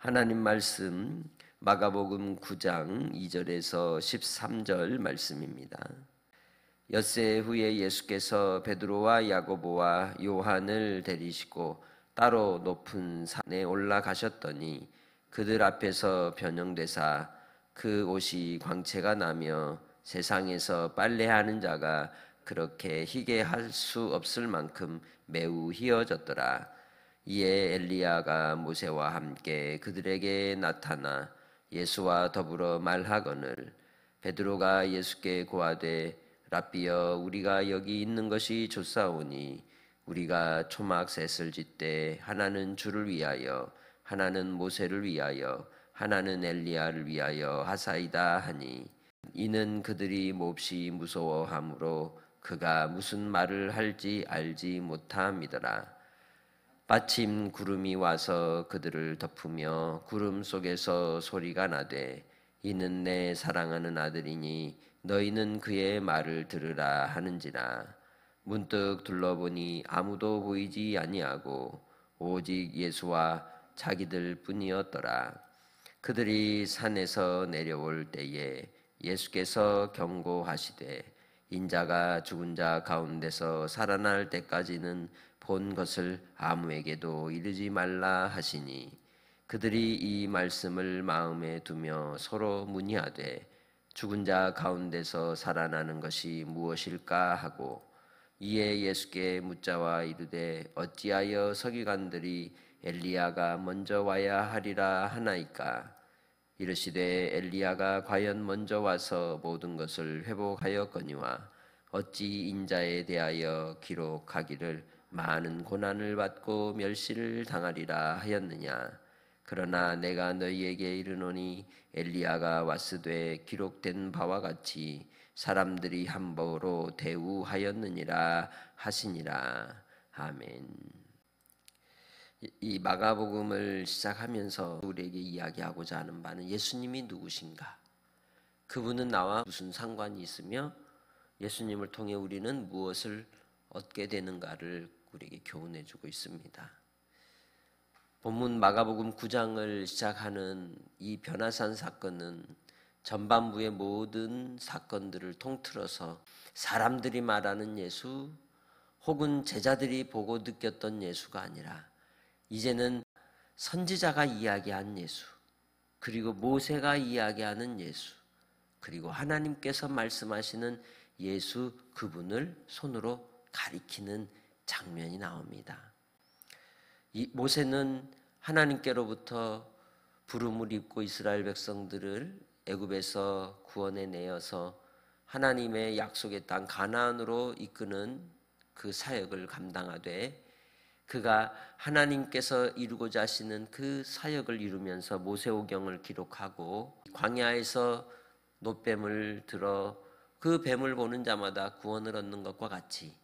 하나님 말씀 마가복음 9장 2절에서 13절 말씀입니다. 엿새 후에 예수께서 베드로와 야고보와 요한을 데리시고 따로 높은 산에 올라가셨더니 그들 앞에서 변형되사 그 옷이 광채가 나며 세상에서 빨래하는 자가 그렇게 희게 할 수 없을 만큼 매우 희어졌더라. 이에 엘리야가 모세와 함께 그들에게 나타나 예수와 더불어 말하거늘 베드로가 예수께 고하되 랍비여 우리가 여기 있는 것이 좋사오니 우리가 초막 셋을 짓되 하나는 주를 위하여 하나는 모세를 위하여 하나는 엘리야를 위하여 하사이다 하니 이는 그들이 몹시 무서워하므로 그가 무슨 말을 할지 알지 못함이더라. 마침 구름이 와서 그들을 덮으며 구름 속에서 소리가 나되 이는 내 사랑하는 아들이니 너희는 그의 말을 들으라 하는지라. 문득 둘러보니 아무도 보이지 아니하고 오직 예수와 자기들 뿐이었더라. 그들이 산에서 내려올 때에 예수께서 경고하시되 인자가 죽은 자 가운데서 살아날 때까지는 본 것을 아무에게도 이르지 말라 하시니 그들이 이 말씀을 마음에 두며 서로 문의하되 죽은 자 가운데서 살아나는 것이 무엇일까 하고 이에 예수께 묻자와 이르되 어찌하여 서기관들이 엘리야가 먼저 와야 하리라 하나이까. 이르시되 엘리야가 과연 먼저 와서 모든 것을 회복하였거니와 어찌 인자에 대하여 기록하기를 많은 고난을 받고 멸시를 당하리라 하였느냐. 그러나 내가 너희에게 이르노니 엘리야가 왔으되 기록된 바와 같이 사람들이 함부로 대우하였느니라 하시니라. 아멘. 이 마가복음을 시작하면서 우리에게 이야기하고자 하는 바는 예수님이 누구신가? 그분은 나와 무슨 상관이 있으며 예수님을 통해 우리는 무엇을 얻게 되는가를 우리에게 교훈해 주고 있습니다. 본문 마가복음 9장을 시작하는 이 변화산 사건은 전반부의 모든 사건들을 통틀어서 사람들이 말하는 예수 혹은 제자들이 보고 느꼈던 예수가 아니라 이제는 선지자가 이야기한 예수, 그리고 모세가 이야기하는 예수, 그리고 하나님께서 말씀하시는 예수 그분을 손으로 가리키는 장면이 나옵니다. 이 모세는 하나님께로부터 부름을 입고 이스라엘 백성들을 애굽에서 구원해 내어서 하나님의 약속의 땅 가나안으로 이끄는 그 사역을 감당하되 그가 하나님께서 이루고자 하시는 그 사역을 이루면서 모세오경을 기록하고 광야에서 놋뱀을 들어 그 뱀을 보는 자마다 구원을 얻는 것과 같이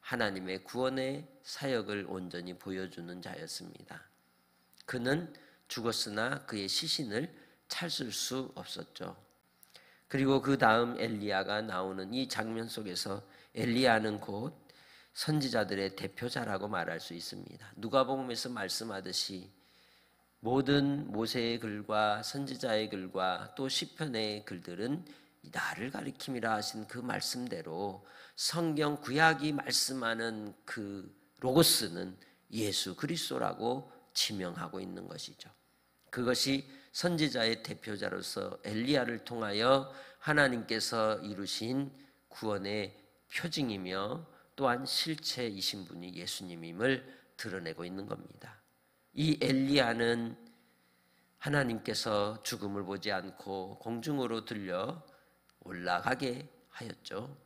하나님의 구원의 사역을 온전히 보여주는 자였습니다. 그는 죽었으나 그의 시신을 찾을 수 없었죠. 그리고 그 다음 엘리야가 나오는 이 장면 속에서 엘리야는 곧 선지자들의 대표자라고 말할 수 있습니다. 누가복음에서 말씀하듯이 모든 모세의 글과 선지자의 글과 또 시편의 글들은 나를 가리킴이라 하신 그 말씀대로 성경 구약이 말씀하는 그 로고스는 예수 그리스도라고 지명하고 있는 것이죠. 그것이 선지자의 대표자로서 엘리야를 통하여 하나님께서 이루신 구원의 표징이며 또한 실체이신 분이 예수님임을 드러내고 있는 겁니다. 이 엘리야는 하나님께서 죽음을 보지 않고 공중으로 들려 올라가게 하였죠.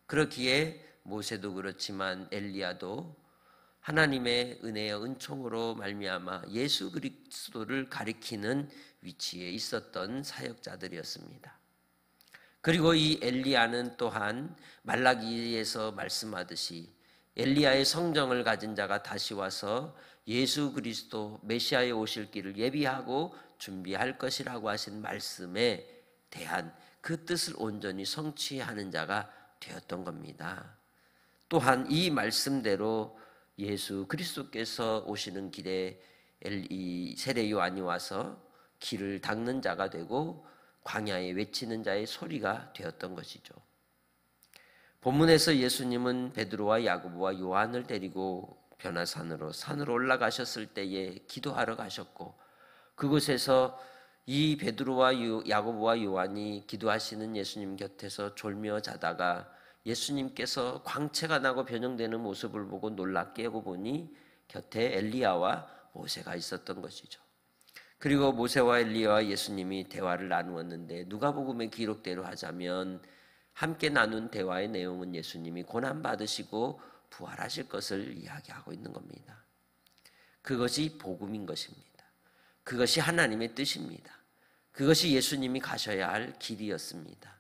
그렇기에 모세도 그렇지만 엘리야도 하나님의 은혜와 은총으로 말미암아 예수 그리스도를 가리키는 위치에 있었던 사역자들이었습니다. 그리고 이 엘리야는 또한 말라기에서 말씀하듯이 엘리야의 성정을 가진 자가 다시 와서 예수 그리스도 메시아의 오실 길을 예비하고 준비할 것이라고 하신 말씀에 대한 그 뜻을 온전히 성취하는 자가 되었던 겁니다. 또한 이 말씀대로 예수 그리스도께서 오시는 길에 이 세례 요한이 와서 길을 닦는 자가 되고 광야에 외치는 자의 소리가 되었던 것이죠. 본문에서 예수님은 베드로와 야고보와 요한을 데리고 변화산으로 산으로 올라가셨을 때에 기도하러 가셨고, 그곳에서 이 베드로와 야고보와 요한이 기도하시는 예수님 곁에서 졸며 자다가 예수님께서 광채가 나고 변형되는 모습을 보고 놀라 깨고 보니 곁에 엘리야와 모세가 있었던 것이죠. 그리고 모세와 엘리야와 예수님이 대화를 나누었는데, 누가복음의 기록대로 하자면 함께 나눈 대화의 내용은 예수님이 고난받으시고 부활하실 것을 이야기하고 있는 겁니다. 그것이 복음인 것입니다. 그것이 하나님의 뜻입니다. 그것이 예수님이 가셔야 할 길이었습니다.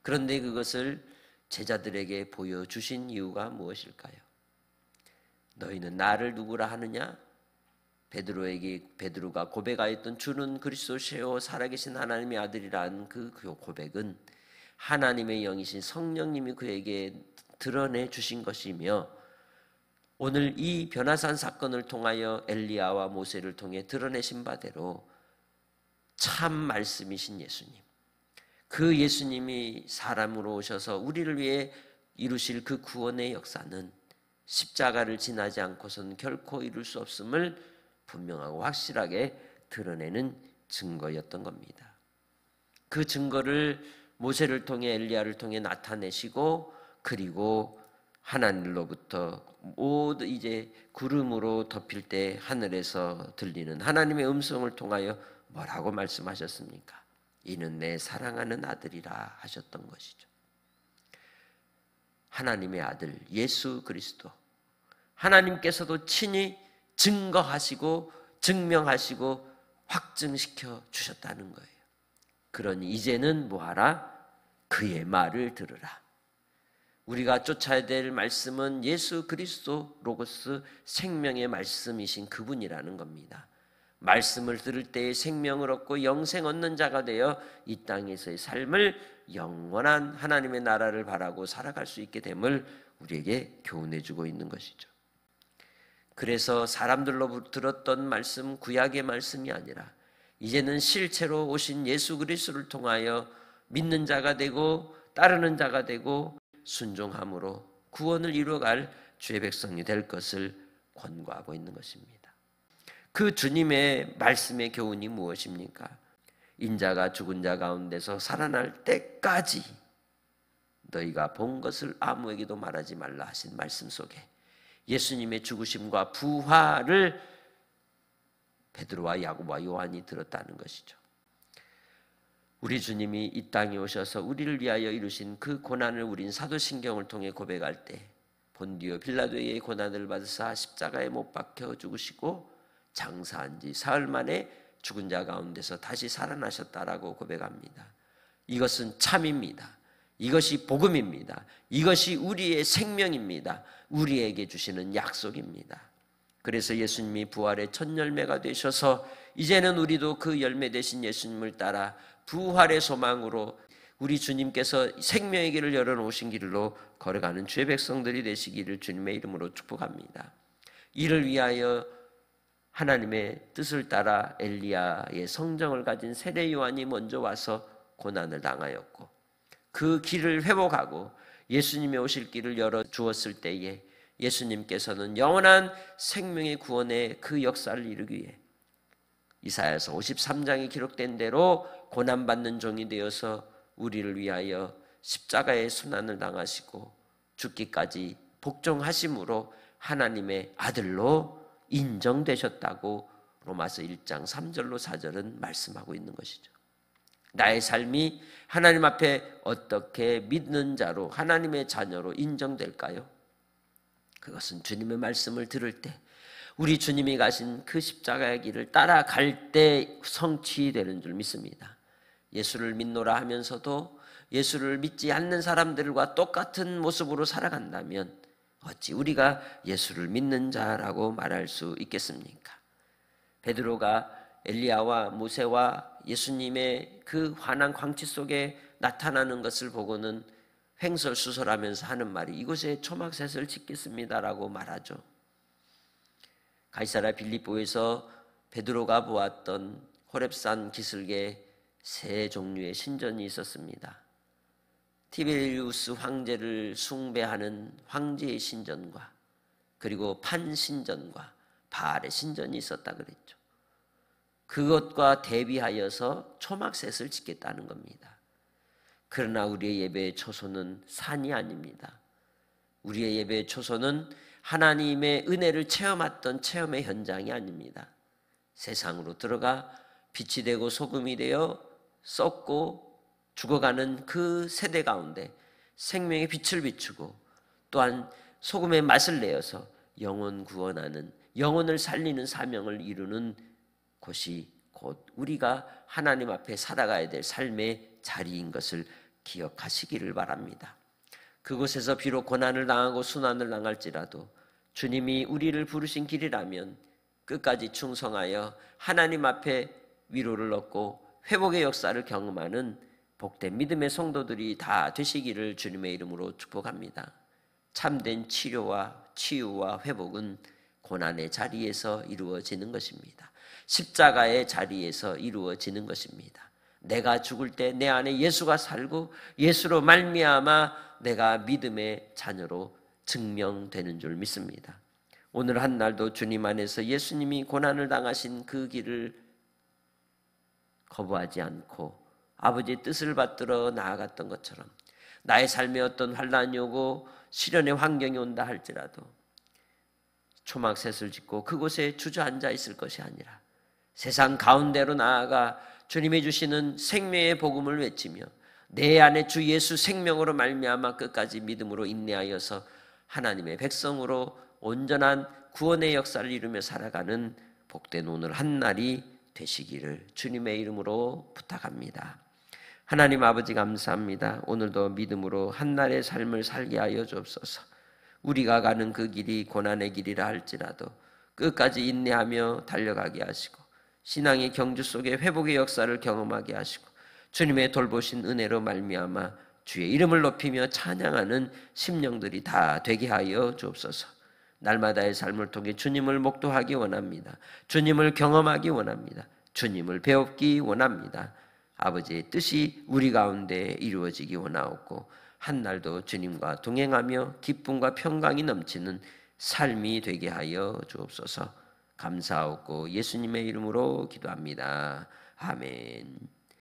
그런데 그것을 제자들에게 보여주신 이유가 무엇일까요? 너희는 나를 누구라 하느냐? 베드로가 고백하였던 주는 그리스도시요 살아계신 하나님의 아들이라는 그 고백은 하나님의 영이신 성령님이 그에게 드러내 주신 것이며, 오늘 이 변화산 사건을 통하여 엘리야와 모세를 통해 드러내신 바대로 참 말씀이신 예수님, 그 예수님이 사람으로 오셔서 우리를 위해 이루실 그 구원의 역사는 십자가를 지나지 않고서는 결코 이룰 수 없음을 분명하고 확실하게 드러내는 증거였던 겁니다. 그 증거를 모세를 통해 엘리야를 통해 나타내시고, 그리고 하나님으로부터 모두 이제 구름으로 덮일 때 하늘에서 들리는 하나님의 음성을 통하여 뭐라고 말씀하셨습니까? 이는 내 사랑하는 아들이라 하셨던 것이죠. 하나님의 아들 예수 그리스도, 하나님께서도 친히 증거하시고 증명하시고 확증시켜 주셨다는 거예요. 그러니 이제는 뭐하라? 그의 말을 들으라. 우리가 쫓아야 될 말씀은 예수 그리스도 로고스, 생명의 말씀이신 그분이라는 겁니다. 말씀을 들을 때에 생명을 얻고 영생 얻는 자가 되어 이 땅에서의 삶을 영원한 하나님의 나라를 바라고 살아갈 수 있게 됨을 우리에게 교훈해 주고 있는 것이죠. 그래서 사람들로 들었던 말씀, 구약의 말씀이 아니라 이제는 실체로 오신 예수 그리스도를 통하여 믿는 자가 되고 따르는 자가 되고 순종함으로 구원을 이루어갈 주의 백성이 될 것을 권고하고 있는 것입니다. 그 주님의 말씀의 교훈이 무엇입니까? 인자가 죽은 자 가운데서 살아날 때까지 너희가 본 것을 아무에게도 말하지 말라 하신 말씀 속에 예수님의 죽으심과 부활을 베드로와 야고보와 요한이 들었다는 것이죠. 우리 주님이 이 땅에 오셔서 우리를 위하여 이루신 그 고난을 우린 사도신경을 통해 고백할 때 본디오 빌라도의 고난을 받으사 십자가에 못 박혀 죽으시고 장사한 지 사흘 만에 죽은 자 가운데서 다시 살아나셨다라고 고백합니다. 이것은 참입니다. 이것이 복음입니다. 이것이 우리의 생명입니다. 우리에게 주시는 약속입니다. 그래서 예수님이 부활의 첫 열매가 되셔서 이제는 우리도 그 열매 되신 예수님을 따라 부활의 소망으로 우리 주님께서 생명의 길을 열어놓으신 길로 걸어가는 주의 백성들이 되시기를 주님의 이름으로 축복합니다. 이를 위하여 하나님의 뜻을 따라 엘리야의 성정을 가진 세례 요한이 먼저 와서 고난을 당하였고, 그 길을 회복하고 예수님의 오실 길을 열어주었을 때에 예수님께서는 영원한 생명의 구원의 그 역사를 이루기 위해 이사야서 53장에 기록된 대로 고난받는 종이 되어서 우리를 위하여 십자가의 순환을 당하시고 죽기까지 복종하심으로 하나님의 아들로 인정되셨다고 로마서 1장 3절로 4절은 말씀하고 있는 것이죠. 나의 삶이 하나님 앞에 어떻게 믿는 자로 하나님의 자녀로 인정될까요? 그것은 주님의 말씀을 들을 때 우리 주님이 가신 그 십자가의 길을 따라갈 때 성취되는 줄 믿습니다. 예수를 믿노라 하면서도 예수를 믿지 않는 사람들과 똑같은 모습으로 살아간다면 어찌 우리가 예수를 믿는 자라고 말할 수 있겠습니까? 베드로가 엘리야와 모세와 예수님의 그 환한 광채 속에 나타나는 것을 보고는 횡설수설하면서 하는 말이 이곳에 초막셋을 짓겠습니다라고 말하죠. 가이사랴 빌립보에서 베드로가 보았던 호렙산 기슭에 세 종류의 신전이 있었습니다. 티베리우스 황제를 숭배하는 황제의 신전과 그리고 판신전과 바알의 신전이 있었다 그랬죠. 그것과 대비하여서 초막셋을 짓겠다는 겁니다. 그러나 우리의 예배의 초소는 산이 아닙니다. 우리의 예배의 초소는 하나님의 은혜를 체험했던 체험의 현장이 아닙니다. 세상으로 들어가 빛이 되고 소금이 되어 썩고 죽어가는 그 세대 가운데 생명의 빛을 비추고 또한 소금의 맛을 내어서 영혼 구원하는, 영혼을 살리는 사명을 이루는 곳이 곧 우리가 하나님 앞에 살아가야 될 삶의 자리인 것을 기억하시기를 바랍니다. 그곳에서 비록 고난을 당하고 순환을 당할지라도 주님이 우리를 부르신 길이라면 끝까지 충성하여 하나님 앞에 위로를 얻고 회복의 역사를 경험하는 복된 믿음의 성도들이 다 되시기를 주님의 이름으로 축복합니다. 참된 치료와 치유와 회복은 고난의 자리에서 이루어지는 것입니다. 십자가의 자리에서 이루어지는 것입니다. 내가 죽을 때 내 안에 예수가 살고 예수로 말미암아 내가 믿음의 자녀로 증명되는 줄 믿습니다. 오늘 한 날도 주님 안에서 예수님이 고난을 당하신 그 길을 거부하지 않고 아버지의 뜻을 받들어 나아갔던 것처럼 나의 삶에 어떤 환난이 오고 시련의 환경이 온다 할지라도 초막셋을 짓고 그곳에 주저앉아 있을 것이 아니라 세상 가운데로 나아가 주님이 주시는 생명의 복음을 외치며 내 안에 주 예수 생명으로 말미암아 끝까지 믿음으로 인내하여서 하나님의 백성으로 온전한 구원의 역사를 이루며 살아가는 복된 오늘 한 날이 되시기를 주님의 이름으로 부탁합니다. 하나님 아버지 감사합니다. 오늘도 믿음으로 한 날의 삶을 살게 하여 주옵소서. 우리가 가는 그 길이 고난의 길이라 할지라도 끝까지 인내하며 달려가게 하시고 신앙의 경주 속에 회복의 역사를 경험하게 하시고 주님의 돌보신 은혜로 말미암아 주의 이름을 높이며 찬양하는 심령들이 다 되게 하여 주옵소서. 날마다의 삶을 통해 주님을 목도하기 원합니다. 주님을 경험하기 원합니다. 주님을 배우기 원합니다. 아버지의 뜻이 우리 가운데 이루어지기 원하옵고 한 날도 주님과 동행하며 기쁨과 평강이 넘치는 삶이 되게 하여 주옵소서. 감사하옵고 예수님의 이름으로 기도합니다. 아멘.